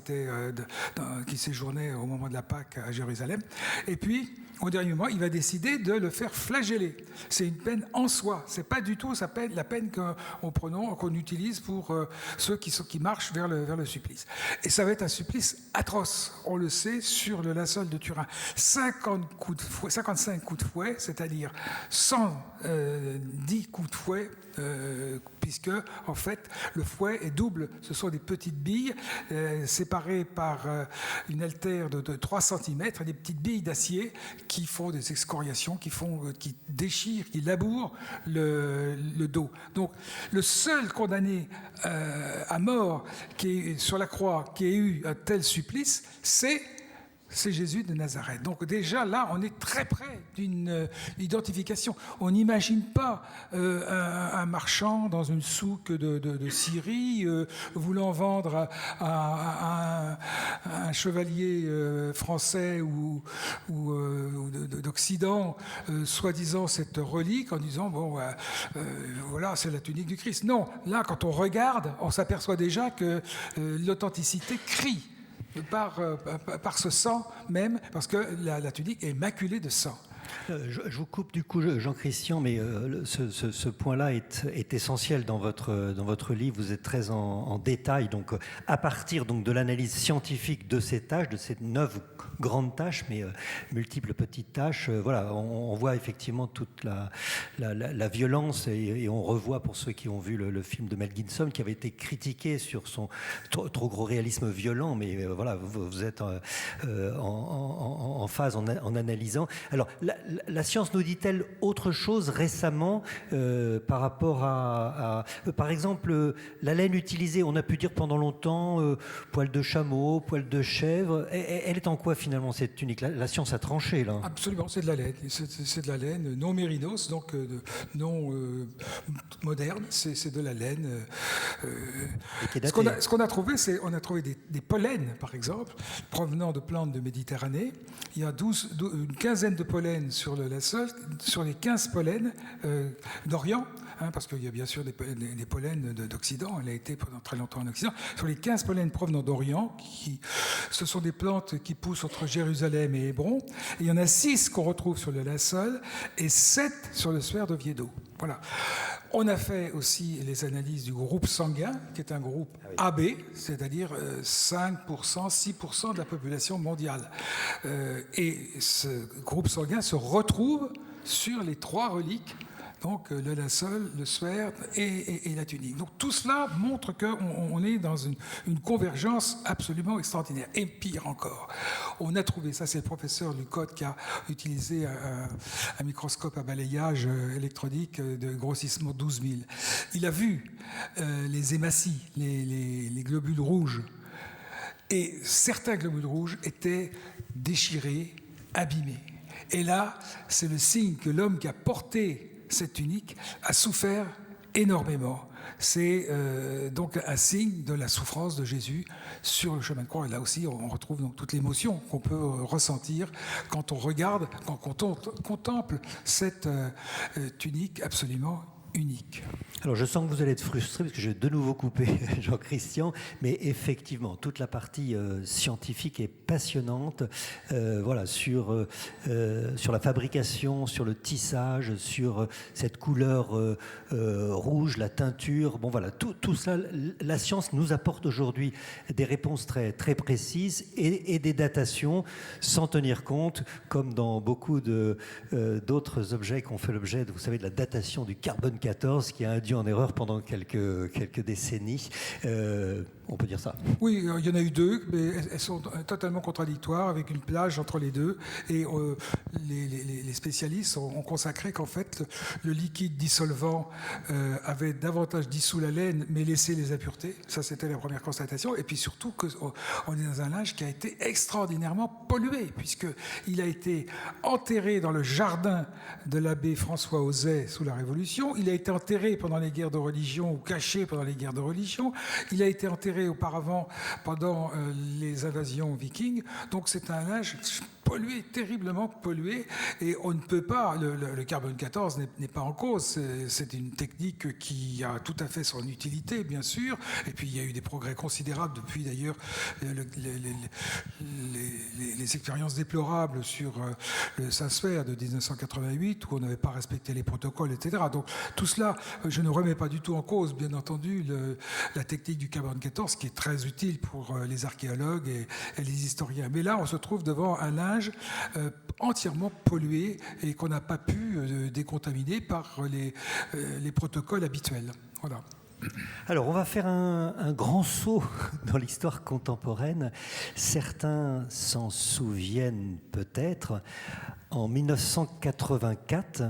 qui séjournait au moment de la Pâque à Jérusalem. Et puis, au dernier moment, il va décider de le faire flageller. C'est une peine en soi. C'est pas du tout la peine qu'on utilise pour ceux qui marchent vers le supplice. Et ça va être un supplice atroce. On le sait, sur le linceul de Turin. 55 coups de fouet, c'est-à-dire 110 coups de fouet, puisque, en fait, le fouet est double. Ce sont des petites billes séparées par une altère de 3 cm, des petites billes d'acier qui font des excoriations, qui déchirent, qui labourent le dos. Donc, le seul condamné à mort qui est sur la croix, qui a eu un tel supplice, c'est Jésus de Nazareth. Donc déjà là, on est très près d'une identification. On n'imagine pas un marchand dans une souk de Syrie voulant vendre à un chevalier français ou d'Occident, soi-disant cette relique, en disant voilà, c'est la tunique du Christ. Non, là, quand on regarde, on s'aperçoit déjà que l'authenticité crie par ce sang même, parce que la tunique est maculée de sang. Je vous coupe du coup, Jean-Christian, mais ce point-là est essentiel dans votre livre. Vous êtes très en détail, donc à partir donc de l'analyse scientifique de ces tâches, de ces 9 grandes tâches, mais multiples petites tâches. Voilà, on voit effectivement toute la violence et on revoit, pour ceux qui ont vu le film de Mel Gibson, qui avait été critiqué sur son trop gros réalisme violent, mais voilà, vous êtes en phase en analysant. Alors la science nous dit-elle autre chose récemment par rapport par exemple, la laine utilisée, on a pu dire pendant longtemps poil de chameau, poil de chèvre. Elle est en quoi finalement cette tunique? La science a tranché là. Absolument, c'est de la laine. C'est de la laine non mérinos, donc non moderne. C'est de la laine. Ce qu'on a trouvé, c'est on a trouvé des pollens, par exemple, provenant de plantes de Méditerranée. Il y a une quinzaine de pollens sur le linceul, sur les 15 pollens d'Orient. Parce qu'il y a bien sûr des pollens d'Occident, elle a été pendant très longtemps en Occident. Sur les 15 pollens provenant d'Orient, ce sont des plantes qui poussent entre Jérusalem et Hébron. Et il y en a 6 qu'on retrouve sur le linceul et 7 sur le suaire d'Oviedo. Voilà. On a fait aussi les analyses du groupe sanguin, qui est un groupe AB, c'est-à-dire 5%, 6% de la population mondiale. Et ce groupe sanguin se retrouve sur les 3 reliques, donc le linceul, le suaire et la tunique. Donc tout cela montre qu'on est dans une convergence absolument extraordinaire. Et pire encore, on a trouvé, ça c'est le professeur Lucotte qui a utilisé un microscope à balayage électronique de grossissement 12 000. Il a vu les hématies, les globules rouges. Et certains globules rouges étaient déchirés, abîmés. Et là, c'est le signe que l'homme qui a porté cette tunique a souffert énormément. C'est donc un signe de la souffrance de Jésus sur le chemin de croix. Et là aussi, on retrouve donc toute l'émotion qu'on peut ressentir quand on regarde, quand on contemple cette tunique absolument unique. Alors je sens que vous allez être frustré parce que je vais de nouveau couper Jean-Christian, mais effectivement toute la partie scientifique est passionnante, voilà, sur la fabrication, sur le tissage, sur cette couleur rouge, la teinture, bon voilà, tout ça, la science nous apporte aujourd'hui des réponses très, très précises et des datations sans tenir compte, comme dans beaucoup d'autres objets qui ont fait l'objet, vous savez, de la datation du carbone 14 qui a induit en erreur pendant quelques décennies. On peut dire ça. Oui, il y en a eu 2, mais elles sont totalement contradictoires, avec une plage entre les deux. Et les spécialistes ont consacré qu'en fait, le liquide dissolvant avait davantage dissous la laine, mais laissé les impuretés. Ça, c'était la première constatation. Et puis surtout, qu'on est dans un linge qui a été extraordinairement pollué, puisqu'il a été enterré dans le jardin de l'abbé François Ozay sous la Révolution. Il a été enterré pendant les guerres de religion, ou caché pendant les guerres de religion. Il a été enterré auparavant pendant les invasions vikings. Donc c'est un linge pollué, terriblement pollué, et on ne peut pas, le carbone 14 n'est pas en cause, c'est une technique qui a tout à fait son utilité, bien sûr, et puis il y a eu des progrès considérables depuis d'ailleurs les expériences déplorables sur le Saint-Suaire de 1988, où on n'avait pas respecté les protocoles, etc. Donc tout cela, je ne remets pas du tout en cause, bien entendu, la technique du carbone 14, qui est très utile pour les archéologues et les historiens. Mais là, on se trouve devant un linge entièrement pollué et qu'on n'a pas pu décontaminer par les protocoles habituels. Voilà. Alors, on va faire un grand saut dans l'histoire contemporaine. Certains s'en souviennent peut-être. En 1984,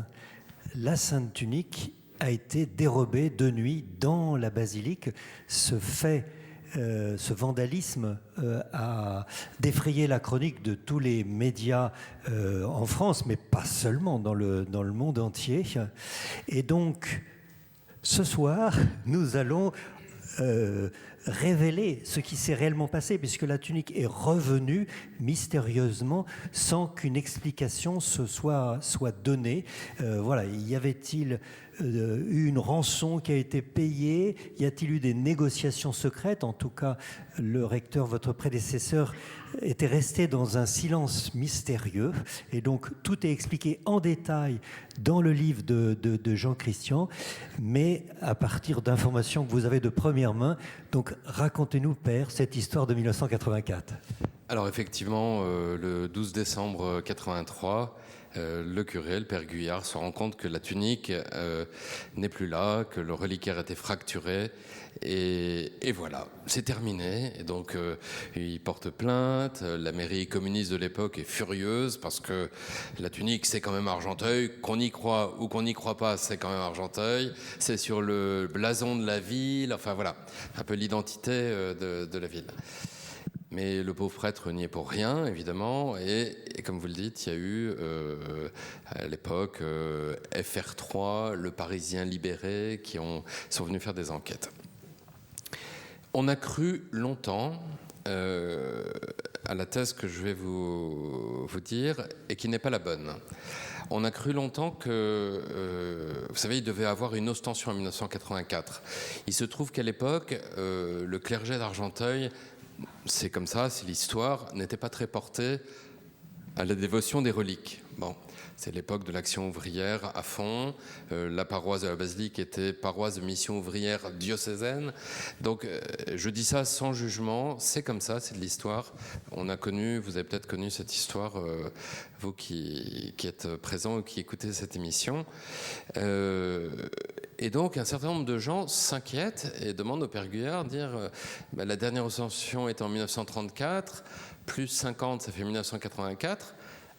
la Sainte Tunique a été dérobée de nuit dans la basilique. Ce vandalisme a défrayé la chronique de tous les médias en France, mais pas seulement, dans le monde entier. Et donc, ce soir, nous allons révéler ce qui s'est réellement passé, puisque la tunique est revenue mystérieusement sans qu'une explication se soit donnée. Voilà, y avait-il eu une rançon qui a été payée? Y a-t-il eu des négociations secrètes? En tout cas, le recteur, votre prédécesseur, était resté dans un silence mystérieux. Et donc, tout est expliqué en détail dans le livre de Jean-Christian, mais à partir d'informations que vous avez de première main. Donc, racontez-nous, Père, cette histoire de 1984. Alors, effectivement, le 12 décembre 83, le curé, le père Guyard, se rend compte que la tunique n'est plus là, que le reliquaire était fracturé. Et voilà, c'est terminé. Et donc, il porte plainte. La mairie communiste de l'époque est furieuse parce que la tunique, c'est quand même Argenteuil. Qu'on y croit ou qu'on n'y croit pas, c'est quand même Argenteuil. C'est sur le blason de la ville. Enfin, voilà, un peu l'identité de la ville. Mais le pauvre prêtre n'y est pour rien, évidemment. Et comme vous le dites, il y a eu à l'époque FR3, Le Parisien Libéré, qui sont venus faire des enquêtes. On a cru longtemps à la thèse que je vais vous dire et qui n'est pas la bonne. On a cru longtemps que, vous savez, il devait avoir une ostension en 1984. Il se trouve qu'à l'époque, le clergé d'Argenteuil, c'est comme ça, c'est l'histoire, n'était pas très porté à la dévotion des reliques. Bon, c'est l'époque de l'action ouvrière à fond. La paroisse de la basilique était paroisse de mission ouvrière diocésaine. Donc, je dis ça sans jugement. C'est comme ça, c'est de l'histoire. On a connu, vous avez peut-être connu cette histoire, vous qui êtes présents ou qui écoutez cette émission. Et donc, un certain nombre de gens s'inquiètent et demandent au père Guyard de dire la dernière ostension est en 1934, plus 50, ça fait 1984.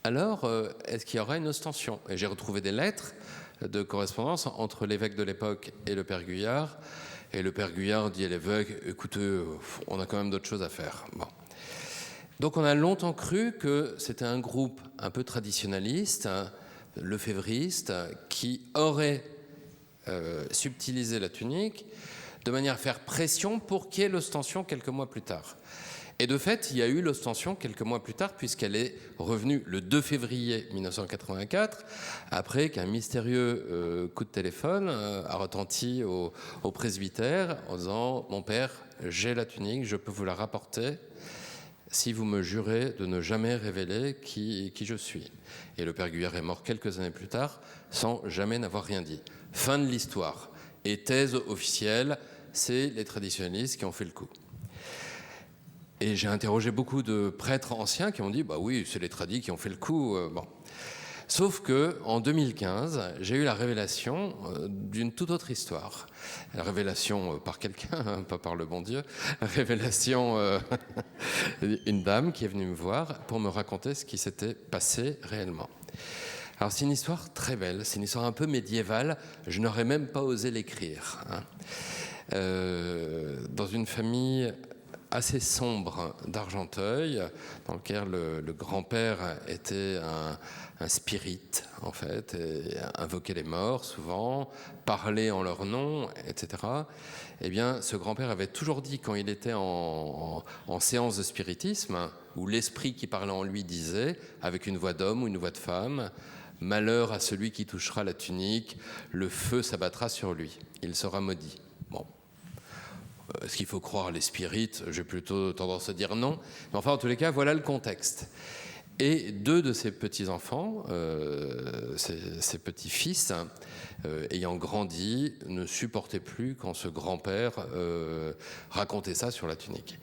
Alors, est-ce qu'il y aura une ostension? Et j'ai retrouvé des lettres de correspondance entre l'évêque de l'époque et le père Guyard. Et le père Guyard dit à l'évêque, écoutez, on a quand même d'autres choses à faire. Bon. Donc on a longtemps cru que c'était un groupe un peu traditionnaliste, lefévriste, qui aurait subtilisé la tunique de manière à faire pression pour qu'il y ait l'ostension quelques mois plus tard. Et de fait, il y a eu l'ostension quelques mois plus tard, puisqu'elle est revenue le 2 février 1984, après qu'un mystérieux coup de téléphone a retenti au presbytère en disant « Mon père, j'ai la tunique, je peux vous la rapporter si vous me jurez de ne jamais révéler qui je suis. » Et le père Guyard est mort quelques années plus tard, sans jamais n'avoir rien dit. Fin de l'histoire. Et thèse officielle, c'est les traditionnalistes qui ont fait le coup. Et j'ai interrogé beaucoup de prêtres anciens qui ont dit « Bah oui, c'est les tradis qui ont fait le coup. » Bon. Sauf qu'en 2015, j'ai eu la révélation d'une toute autre histoire. La révélation par quelqu'un, pas par le bon Dieu. La révélation une dame qui est venue me voir pour me raconter ce qui s'était passé réellement. Alors c'est une histoire très belle, c'est une histoire un peu médiévale. Je n'aurais même pas osé l'écrire. Dans une famille assez sombre d'Argenteuil, dans lequel le grand-père était un spirit, en fait, et invoquait les morts souvent, parlait en leur nom, etc. Eh bien, ce grand-père avait toujours dit, quand il était en séance de spiritisme, où l'esprit qui parlait en lui disait, avec une voix d'homme ou une voix de femme, « Malheur à celui qui touchera la tunique, le feu s'abattra sur lui, il sera maudit. » Bon. Est-ce qu'il faut croire les spirites? J'ai plutôt tendance à dire non. Mais enfin, en tous les cas, voilà le contexte. Et deux de ces petits-enfants, ces petits-fils, ayant grandi, ne supportaient plus quand ce grand-père racontait ça sur la tunique.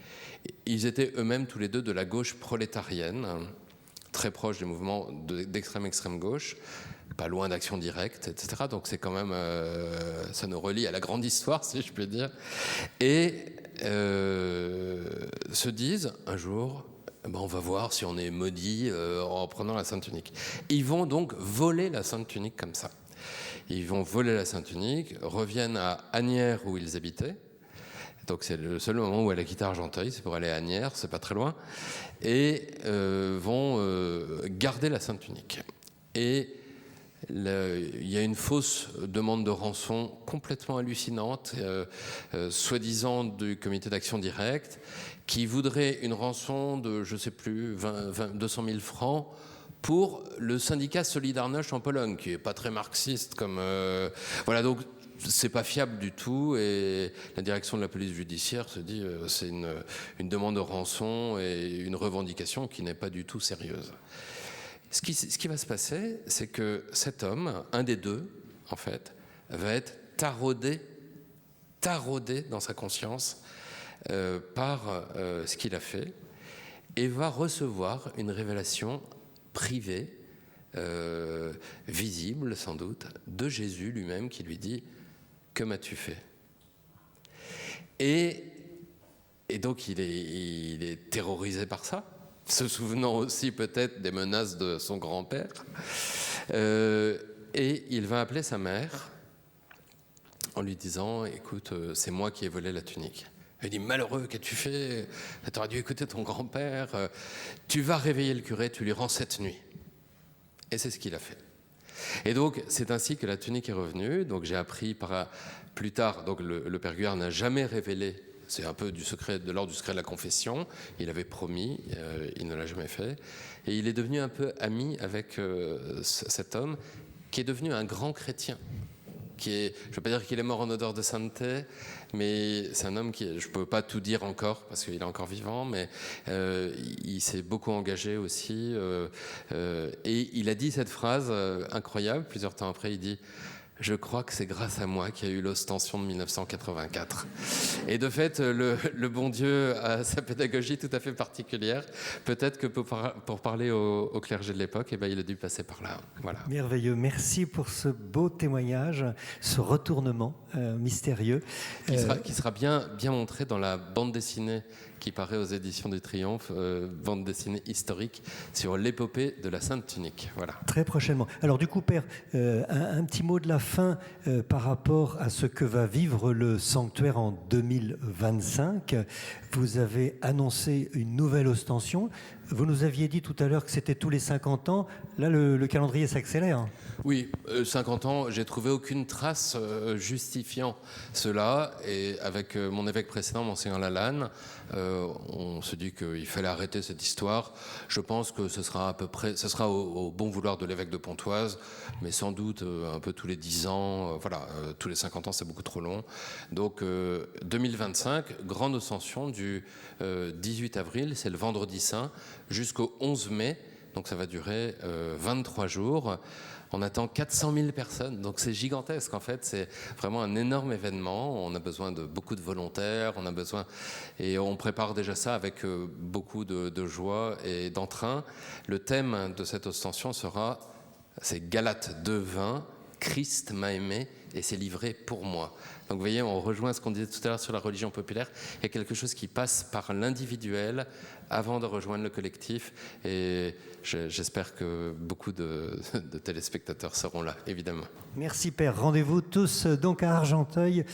Ils étaient eux-mêmes tous les deux de la gauche prolétarienne, très proche du mouvement d'extrême gauche, pas loin d'Action Directe, etc. Donc c'est quand même, ça nous relie à la grande histoire, si je puis dire. Et se disent un jour, on va voir si on est maudit en prenant la Sainte Tunique. Ils vont donc voler la Sainte Tunique comme ça. Ils vont voler la Sainte Tunique, reviennent à Asnières où ils habitaient. Donc c'est le seul moment où elle a quitté Argenteuil, c'est pour aller à Asnières, c'est pas très loin, et vont garder la Sainte Tunique. Et il y a une fausse demande de rançon complètement hallucinante, soi-disant du comité d'action directe, qui voudrait une rançon de, je ne sais plus, 200 000 francs pour le syndicat Solidarność en Pologne, qui n'est pas très marxiste comme... voilà, donc c'est pas fiable du tout, et la direction de la police judiciaire se dit c'est une demande de rançon et une revendication qui n'est pas du tout sérieuse. Ce qui va se passer, c'est que cet homme, un des deux, en fait, va être taraudé dans sa conscience par ce qu'il a fait, et va recevoir une révélation privée visible sans doute, de Jésus lui-même qui lui dit « Que m'as-tu fait ?» Et donc il est terrorisé par ça, se souvenant aussi peut-être des menaces de son grand-père. Et il va appeler sa mère en lui disant « Écoute, c'est moi qui ai volé la tunique. » Il dit « Malheureux, qu'as-tu fait? Tu aurais dû écouter ton grand-père. Tu vas réveiller le curé, tu lui rends cette nuit. » Et c'est ce qu'il a fait. Et donc, c'est ainsi que la tunique est revenue. Donc, j'ai appris plus tard, donc le père Guyard n'a jamais révélé, c'est un peu de l'ordre du secret de la confession. Il avait promis, il ne l'a jamais fait. Et il est devenu un peu ami avec cet homme qui est devenu un grand chrétien. Je ne veux pas dire qu'il est mort en odeur de sainteté, mais c'est un homme qui, je ne peux pas tout dire encore parce qu'il est encore vivant, mais il s'est beaucoup engagé aussi. Et il a dit cette phrase incroyable, plusieurs temps après, il dit « Je crois que c'est grâce à moi qu'il y a eu l'ostension de 1984. » Et de fait, le bon Dieu a sa pédagogie tout à fait particulière. Peut-être que pour parler au clergé de l'époque, eh ben, il a dû passer par là. Voilà. Merveilleux. Merci pour ce beau témoignage, ce retournement mystérieux. Qui sera bien montré dans la bande dessinée qui paraît aux éditions du Triomphe, bande dessinée historique sur l'épopée de la Sainte Tunique. Voilà. Très prochainement. Alors du coup, Père, un petit mot de la fin par rapport à ce que va vivre le sanctuaire en 2025. Vous avez annoncé une nouvelle ostension. Vous nous aviez dit tout à l'heure que c'était tous les 50 ans. Là, le calendrier s'accélère. Oui, 50 ans, j'ai trouvé aucune trace justifiant cela. Et avec mon évêque précédent, Monseigneur Lalanne, on se dit qu'il fallait arrêter cette histoire. Je pense que ce sera à peu près, ce sera au bon vouloir de l'évêque de Pontoise, mais sans doute un peu tous les 10 ans. Voilà, tous les 50 ans, c'est beaucoup trop long. Donc 2025, grande ascension du 18 avril, c'est le vendredi saint, jusqu'au 11 mai. Donc ça va durer 23 jours. On attend 400 000 personnes, donc c'est gigantesque en fait, c'est vraiment un énorme événement. On a besoin de beaucoup de volontaires, et on prépare déjà ça avec beaucoup de joie et d'entrain. Le thème de cette ostension c'est Galates 2:20, Christ m'a aimé et s'est livré pour moi. Donc vous voyez, on rejoint ce qu'on disait tout à l'heure sur la religion populaire. Il y a quelque chose qui passe par l'individuel avant de rejoindre le collectif. Et j'espère que beaucoup de téléspectateurs seront là, évidemment. Merci Père. Rendez-vous tous donc à Argenteuil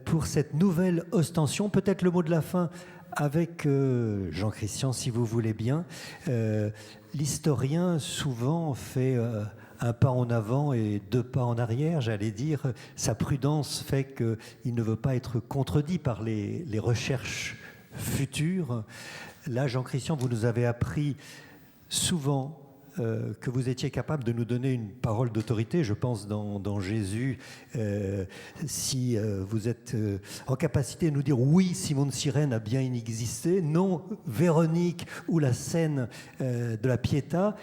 pour cette nouvelle ostension. Peut-être le mot de la fin avec Jean-Christian, si vous voulez bien. L'historien souvent fait un pas en avant et 2 pas en arrière, j'allais dire. Sa prudence fait qu'il ne veut pas être contredit par les recherches futures. Là, Jean-Christian, vous nous avez appris souvent que vous étiez capable de nous donner une parole d'autorité. Je pense dans Jésus, si vous êtes en capacité de nous dire oui, Simon de Cyrène a bien existé, non, Véronique ou la scène de la Pietà,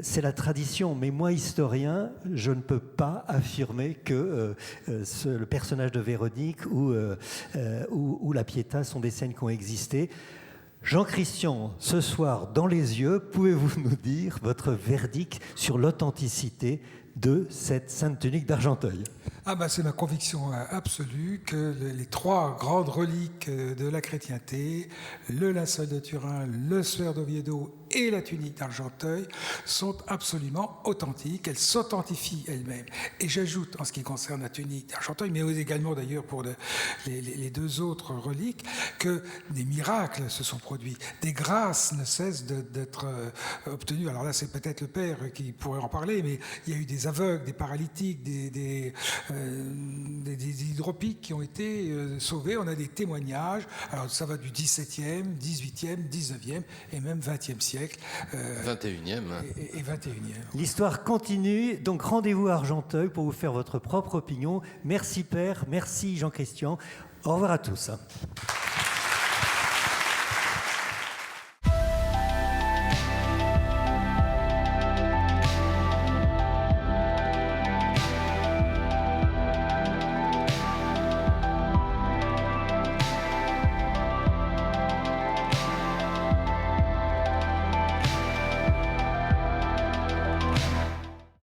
c'est la tradition. Mais moi, historien, je ne peux pas affirmer que le personnage de Véronique ou la Pietà sont des scènes qui ont existé. Jean-Christian, ce soir, dans les yeux, pouvez-vous nous dire votre verdict sur l'authenticité de cette Sainte Tunique d'Argenteuil? C'est ma conviction absolue que les 3 grandes reliques de la chrétienté, le linceul de Turin, le suaire d'Oviedo et la tunique d'Argenteuil, sont absolument authentiques. Elles s'authentifient elles-mêmes. Et j'ajoute, en ce qui concerne la tunique d'Argenteuil, mais également d'ailleurs pour les 2 autres reliques, que des miracles se sont produits. Des grâces ne cessent d'être obtenues. Alors là, c'est peut-être le Père qui pourrait en parler, mais il y a eu des aveugles, des paralytiques, des hydropiques qui ont été sauvés. On a des témoignages. Alors ça va du 17e, 18e, 19e et même 20e siècle. 21e. Et 21e. L'histoire continue. Donc rendez-vous à Argenteuil pour vous faire votre propre opinion. Merci Père, merci Jean-Christian. Au revoir à tous.